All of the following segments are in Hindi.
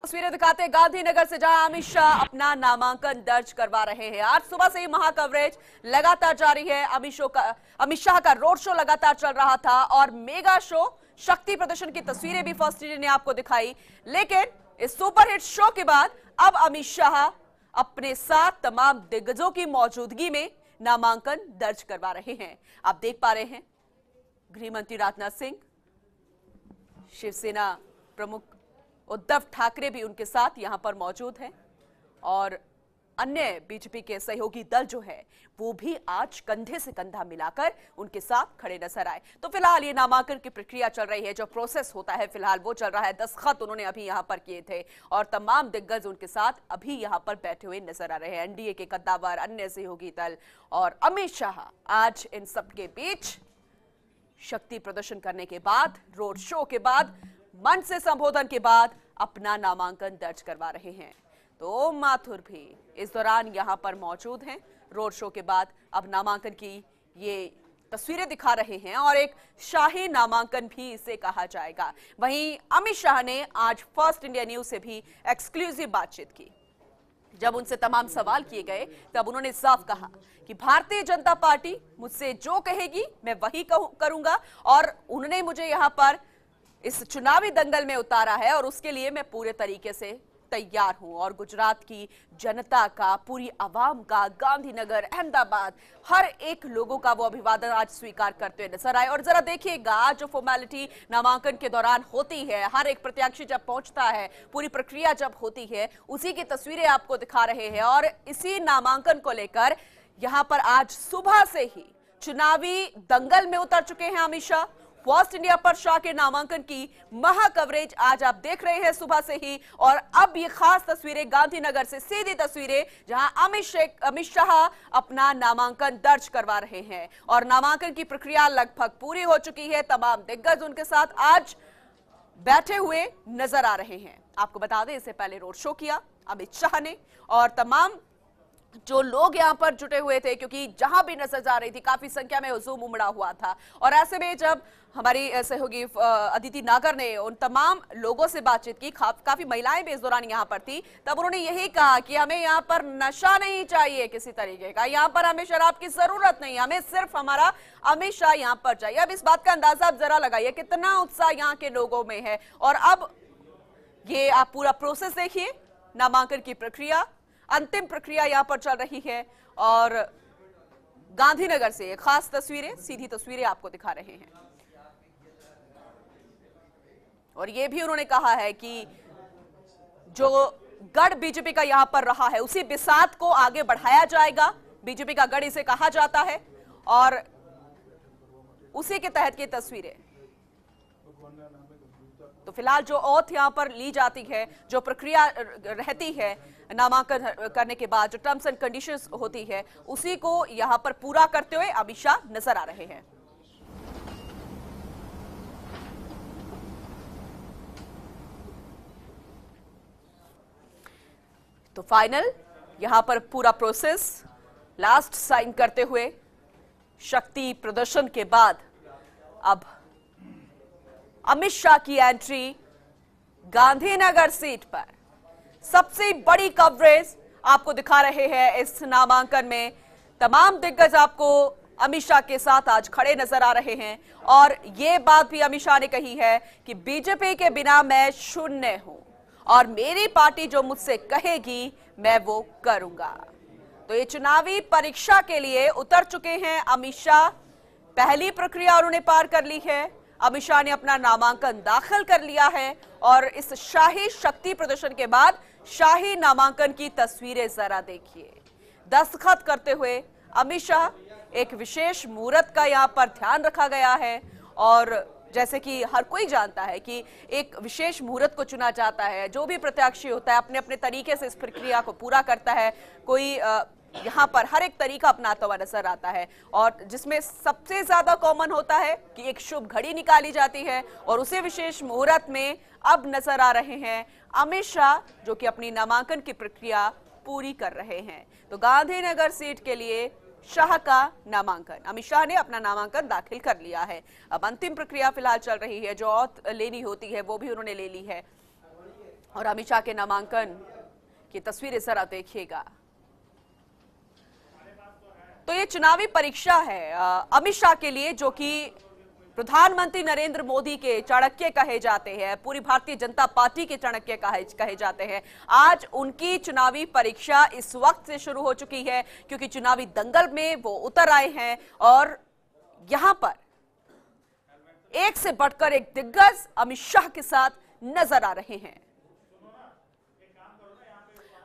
तस्वीरें दिखाते हैं गांधीनगर से, जहां अमित शाह अपना नामांकन दर्ज करवा रहे हैं। आज सुबह से ही महा कवरेज लगातार जारी है। अमित शाह का रोड शो लगातार चल रहा था और मेगा शो शक्ति प्रदर्शन की तस्वीरें भी फर्स्ट इंडिया ने आपको दिखाई। लेकिन इस सुपरहिट शो के बाद अब अमित शाह अपने साथ तमाम दिग्गजों की मौजूदगी में नामांकन दर्ज करवा रहे हैं। आप देख पा रहे हैं गृह मंत्री राजनाथ सिंह, शिवसेना प्रमुख उद्धव ठाकरे भी उनके साथ यहां पर मौजूद हैं और अन्य बीजेपी के सहयोगी दल जो है वो भी आज कंधे से कंधा मिलाकर उनके साथ खड़े नजर आए। तो फिलहाल ये नामांकन की प्रक्रिया चल रही है, जो प्रोसेस होता है फिलहाल वो चल रहा है। दस्तखत उन्होंने अभी यहां पर किए थे और तमाम दिग्गज उनके साथ अभी यहां पर बैठे हुए नजर आ रहे हैं। एनडीए के कद्दावर, अन्य सहयोगी दल और अमित शाह आज इन सबके बीच शक्ति प्रदर्शन करने के बाद, रोड शो के बाद, मंच से संबोधन के बाद अपना नामांकन दर्ज करवा रहे हैं। तो ओम माथुर भी इस दौरान यहां पर मौजूद हैं। रोड शो के बाद अब नामांकन की ये तस्वीरें दिखा रहे हैं और एक शाही नामांकन भी इसे कहा जाएगा। वहीं अमित शाह ने आज फर्स्ट इंडिया न्यूज से भी एक्सक्लूसिव बातचीत की। जब उनसे तमाम सवाल किए गए तब उन्होंने साफ कहा कि भारतीय जनता पार्टी मुझसे जो कहेगी मैं वही करूंगा और उन्होंने मुझे यहां पर इस चुनावी दंगल में उतारा है और उसके लिए मैं पूरे तरीके से तैयार हूं। और गुजरात की जनता का, पूरी आवाम का, गांधीनगर, अहमदाबाद, हर एक लोगों का वो अभिवादन आज स्वीकार करते हुए नजर आए। और जरा देखिएगा, जो फॉर्मेलिटी नामांकन के दौरान होती है, हर एक प्रत्याशी जब पहुंचता है, पूरी प्रक्रिया जब होती है, उसी की तस्वीरें आपको दिखा रहे हैं। और इसी नामांकन को लेकर यहां पर आज सुबह से ही चुनावी दंगल में उतर चुके हैं अमित शाह। फर्स्ट इंडिया पर शाह के नामांकन की महा कवरेज आज आप देख रहे हैं सुबह से ही। और अब ये खास तस्वीरें गांधीनगर से, सीधी तस्वीरें, जहां अमित शाह अपना नामांकन दर्ज करवा रहे हैं और नामांकन की प्रक्रिया लगभग पूरी हो चुकी है। तमाम दिग्गज उनके साथ आज बैठे हुए नजर आ रहे हैं। आपको बता दें, इससे पहले रोड शो किया अमित शाह ने और तमाम जो लोग यहां पर जुटे हुए थे, क्योंकि जहां भी नजर जा रही थी काफी संख्या में हुजूम उमड़ा हुआ था। और ऐसे में जब हमारी सहयोगी अदिति नागर ने उन तमाम लोगों से बातचीत की, काफी महिलाएं भी इस दौरान यहां पर थी, तब उन्होंने यही कहा कि हमें यहां पर नशा नहीं चाहिए किसी तरीके का, यहां पर हमें शराब की जरूरत नहीं, हमें सिर्फ हमारा अमित शाह यहां पर चाहिए। अब इस बात का अंदाजा आप जरा लगाइए कितना उत्साह यहां के लोगों में है। और अब ये आप पूरा प्रोसेस देखिए, नामांकन की प्रक्रिया, अंतिम प्रक्रिया यहां पर चल रही है। और गांधीनगर से खास तस्वीरें, सीधी तस्वीरें आपको दिखा रहे हैं। और यह भी उन्होंने कहा है कि जो गढ़ बीजेपी का यहां पर रहा है उसी बिसात को आगे बढ़ाया जाएगा। बीजेपी का गढ़ इसे कहा जाता है और उसी के तहत की तस्वीरें। तो फिलहाल जो ओथ यहां पर ली जाती है, जो प्रक्रिया रहती है नामांकन करने के बाद, जो टर्म्स एंड कंडीशंस होती है, उसी को यहां पर पूरा करते हुए अमित शाह नजर आ रहे हैं। तो फाइनल यहां पर पूरा प्रोसेस लास्ट साइन करते हुए शक्ति प्रदर्शन के बाद अब अमित शाह की एंट्री गांधीनगर सीट पर। सबसे बड़ी कवरेज आपको दिखा रहे हैं इस नामांकन में। तमाम दिग्गज आपको अमित शाह के साथ आज खड़े नजर आ रहे हैं और यह बात भी अमित शाह ने कही है कि बीजेपी के बिना मैं शून्य हूं और मेरी पार्टी जो मुझसे कहेगी मैं वो करूंगा। तो ये चुनावी परीक्षा के लिए उतर चुके हैं अमित शाह। पहली प्रक्रिया उन्होंने पार कर ली है। अमित शाह ने अपना नामांकन दाखिल कर लिया है और इस शाही शक्ति प्रदर्शन के बाद शाही नामांकन की तस्वीरें जरा देखिए। दस्तखत करते हुए अमित शाह, एक विशेष मुहूर्त का यहां पर ध्यान रखा गया है और जैसे कि हर कोई जानता है कि एक विशेष मुहूर्त को चुना जाता है। जो भी प्रत्याशी होता है अपने अपने तरीके से इस प्रक्रिया को पूरा करता है। कोई यहाँ पर हर एक तरीका अपनाता हुआ नजर आता है और जिसमें सबसे ज्यादा कॉमन होता है कि एक शुभ घड़ी निकाली जाती है और उसी विशेष मुहूर्त में अब नजर आ रहे हैं अमित शाह, जो कि अपनी नामांकन की प्रक्रिया पूरी कर रहे हैं। तो गांधीनगर सीट के लिए शाह का नामांकन, अमित शाह ने अपना नामांकन दाखिल कर लिया है। अब अंतिम प्रक्रिया फिलहाल चल रही है, जो औत लेनी होती है वो भी उन्होंने ले ली है और अमित शाह के नामांकन की तस्वीरें जरा देखिएगा। तो ये चुनावी परीक्षा है अमित शाह के लिए, जो कि प्रधानमंत्री नरेंद्र मोदी के चाणक्य कहे जाते हैं, पूरी भारतीय जनता पार्टी के चाणक्य कहे जाते हैं। आज उनकी चुनावी परीक्षा इस वक्त से शुरू हो चुकी है, क्योंकि चुनावी दंगल में वो उतर आए हैं और यहां पर एक से बढ़कर एक दिग्गज अमित शाह के साथ नजर आ रहे हैं।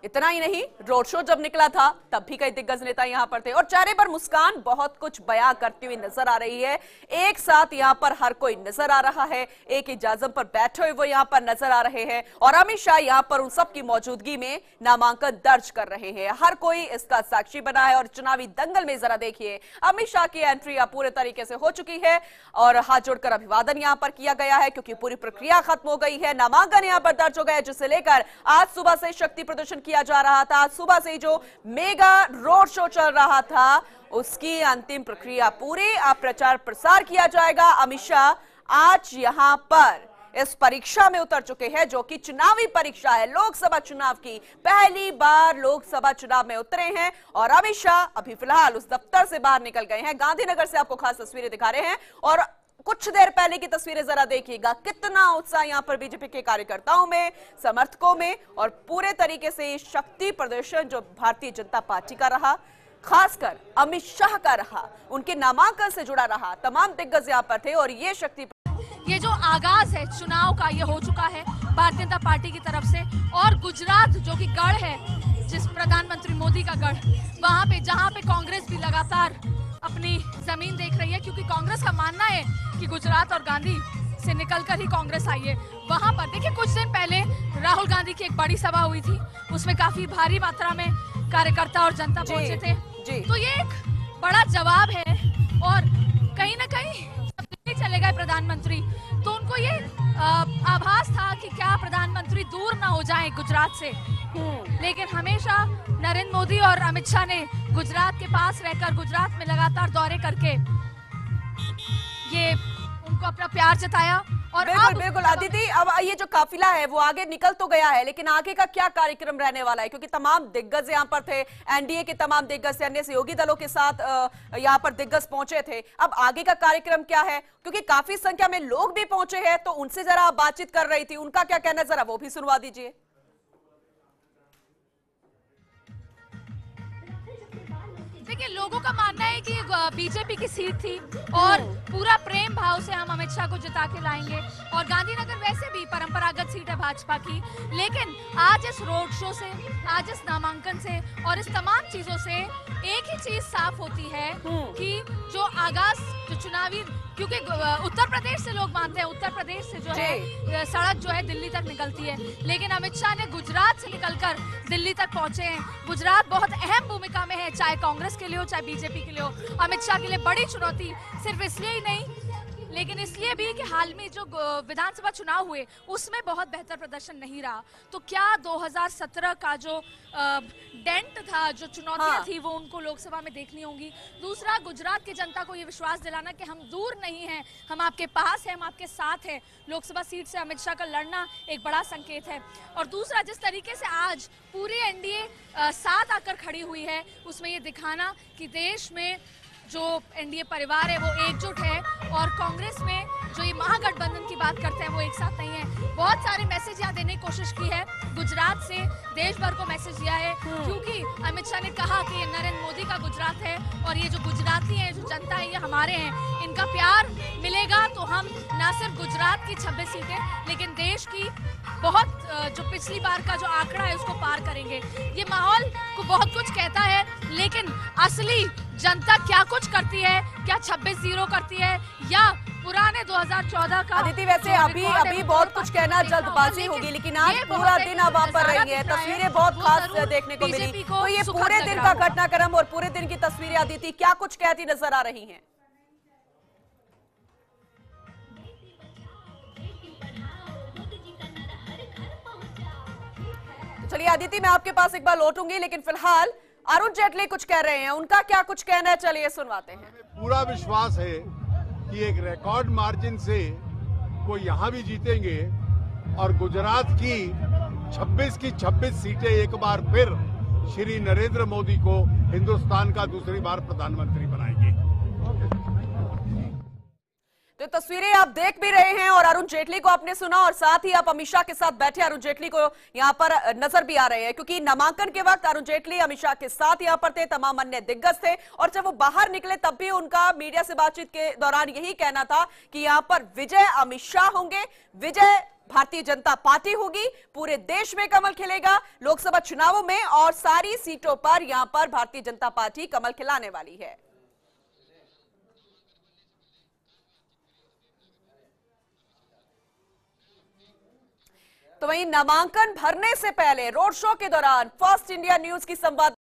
इतना ही नहीं, रोड शो जब निकला था तब भी कई दिग्गज नेता यहां पर थे और चेहरे पर मुस्कान बहुत कुछ बयां करती हुई नजर आ रही है। एक साथ यहां पर हर कोई नजर आ रहा है, एक इजाजत पर बैठे हुए वो यहां पर नजर आ रहे हैं और अमित शाह यहां पर उन सब की मौजूदगी में नामांकन दर्ज कर रहे हैं। हर कोई इसका साक्षी बना है और चुनावी दंगल में जरा देखिए, अमित शाह की एंट्री अब पूरे तरीके से हो चुकी है और हाथ जोड़कर अभिवादन यहां पर किया गया है, क्योंकि पूरी प्रक्रिया खत्म हो गई है। नामांकन यहां पर दर्ज हो गया, जिसे लेकर आज सुबह से शक्ति प्रदर्शन किया जा रहा था। आज सुबह से जो मेगा रोड शो चल रहा था उसकी अंतिम प्रक्रिया पूरी, अब प्रचार प्रसार किया जाएगा। अमित शाह आज यहां पर इस परीक्षा में उतर चुके हैं, जो कि चुनावी परीक्षा है, लोकसभा चुनाव की। पहली बार लोकसभा चुनाव में उतरे हैं और अमित शाह अभी फिलहाल उस दफ्तर से बाहर निकल गए हैं। गांधीनगर से आपको खास तस्वीरें दिखा रहे हैं और कुछ देर पहले की तस्वीरें जरा देखिएगा, कितना उत्साह यहां पर बीजेपी के कार्यकर्ताओं में, समर्थकों में और पूरे तरीके से शक्ति प्रदर्शन जो भारतीय जनता पार्टी का रहा, खासकर अमित शाह का रहा, उनके नामांकन से जुड़ा रहा। तमाम दिग्गज यहां पर थे और ये जो आगाज है चुनाव का, ये हो चुका है भारतीय जनता पार्टी की तरफ से। और गुजरात जो कि गढ़ है, जिस प्रधानमंत्री मोदी का गढ़, वहां पे जहां पे कांग्रेस भी लगातार अपनी जमीन देख रही है, क्योंकि कांग्रेस का मानना है कि गुजरात और गांधी से निकलकर ही कांग्रेस आई है। वहां पर देखिए, कुछ दिन पहले राहुल गांधी की एक बड़ी सभा हुई थी, उसमें काफी भारी मात्रा में कार्यकर्ता और जनता पहुंचे थे। तो ये एक बड़ा जवाब है और कहीं ना कहीं चले गए प्रधानमंत्री, तो उनको ये आभास था कि क्या प्रधानमंत्री दूर ना हो जाएं गुजरात से। लेकिन हमेशा नरेंद्र मोदी और अमित शाह ने गुजरात के पास रहकर, गुजरात में लगातार दौरे करके ये उनको अपना प्यार जताया। और बिल्कुल अदिति, अब ये जो काफिला है वो आगे निकल तो गया है, लेकिन आगे का क्या कार्यक्रम रहने वाला है? क्योंकि तमाम दिग्गज यहाँ पर थे, एनडीए के तमाम दिग्गज, अन्य सहयोगी दलों के साथ यहाँ पर दिग्गज पहुंचे थे। अब आगे का कार्यक्रम क्या है? क्योंकि काफी संख्या में लोग भी पहुंचे हैं, तो उनसे जरा बातचीत कर रही थी, उनका क्या कहना, जरा वो भी सुनवा दीजिए। देखिए, लोगों का मानना है कि बीजेपी की सीट थी और पूरा प्रेम भाव से हम अमित शाह को जिता के लाएंगे। और गांधीनगर वैसे भी परंपरागत सीट है भाजपा की, लेकिन आज इस रोड शो से, आज इस नामांकन से और इस तमाम चीजों से एक ही चीज साफ होती है कि जो आगाज जो चुनावी, क्योंकि उत्तर प्रदेश से लोग मानते हैं, उत्तर प्रदेश से जो है सड़क जो है दिल्ली तक निकलती है, लेकिन अमित शाह ने गुजरात से निकलकर दिल्ली तक पहुंचे हैं। गुजरात बहुत अहम भूमिका में है, चाहे कांग्रेस के लिए हो चाहे बीजेपी के लिए हो। अमित शाह के लिए बड़ी चुनौती सिर्फ इसलिए ही नहीं, लेकिन इसलिए भी कि हाल में जो विधानसभा चुनाव हुए उसमें बहुत बेहतर प्रदर्शन नहीं रहा। तो क्या 2017 का जो डेंट था, जो चुनौतियां थी, वो उनको लोकसभा में देखनी होंगी। दूसरा, गुजरात की जनता को ये विश्वास दिलाना कि हम दूर नहीं हैं, हम आपके पास हैं, हम आपके साथ हैं। लोकसभा सीट से अमित शाह का लड़ना एक बड़ा संकेत है। और दूसरा, जिस तरीके से आज पूरी एनडीए साथ आकर खड़ी हुई है, उसमें ये दिखाना कि देश में जो एनडीए परिवार है वो एकजुट है और कांग्रेस में जो ये महागठबंधन की बात करते हैं वो एक साथ नहीं है। बहुत सारे मैसेज यहाँ देने की कोशिश की है, गुजरात से देश भर को मैसेज दिया है, क्योंकि अमित शाह ने कहा कि ये नरेंद्र मोदी का गुजरात है और ये जो गुजराती है, जो जनता है, ये हमारे हैं। इनका प्यार मिलेगा तो हम ना सिर्फ गुजरात की 26 सीटें, लेकिन देश की बहुत जो पिछली बार का जो आंकड़ा है उसको पार करेंगे। ये माहौल को बहुत कुछ कहता है, लेकिन असली जनता क्या कुछ करती है, क्या 26-0 करती है या पुराने 2014 का? अदिति, वैसे अभी बहुत कुछ कहना जल्दबाजी होगी, लेकिन आज पूरा दिन आप वहां पर रही है, तस्वीरें बहुत खास देखने को मिली। तो ये पूरे दिन का घटनाक्रम और पूरे दिन की तस्वीरें अदिति क्या कुछ कहती नजर आ रही हैं? चलिए अदिति, मैं आपके पास एक बार लौटूंगी, लेकिन फिलहाल अरुण जेटली कुछ कह रहे हैं, उनका क्या कुछ कहना है, चलिए सुनवाते हैं। पूरा विश्वास है कि एक रिकॉर्ड मार्जिन से वो यहाँ भी जीतेंगे और गुजरात की 26 की 26 सीटें एक बार फिर श्री नरेंद्र मोदी को हिंदुस्तान का दूसरी बार प्रधानमंत्री बनाएगी। तो तस्वीरें आप देख भी रहे हैं और अरुण जेटली को आपने सुना और साथ ही आप अमित शाह के साथ बैठे अरुण जेटली को यहां पर नजर भी आ रहे हैं, क्योंकि नामांकन के वक्त अरुण जेटली अमित शाह के साथ यहां पर थे, तमाम अन्य दिग्गज थे और जब वो बाहर निकले तब भी उनका मीडिया से बातचीत के दौरान यही कहना था कि यहां पर विजय अमित शाह होंगे, विजय भारतीय जनता पार्टी होगी, पूरे देश में कमल खिलेगा लोकसभा चुनावों में और सारी सीटों पर यहां पर भारतीय जनता पार्टी कमल खिलाने वाली है। तो वहीं नामांकन भरने से पहले रोड शो के दौरान फर्स्ट इंडिया न्यूज की संवाद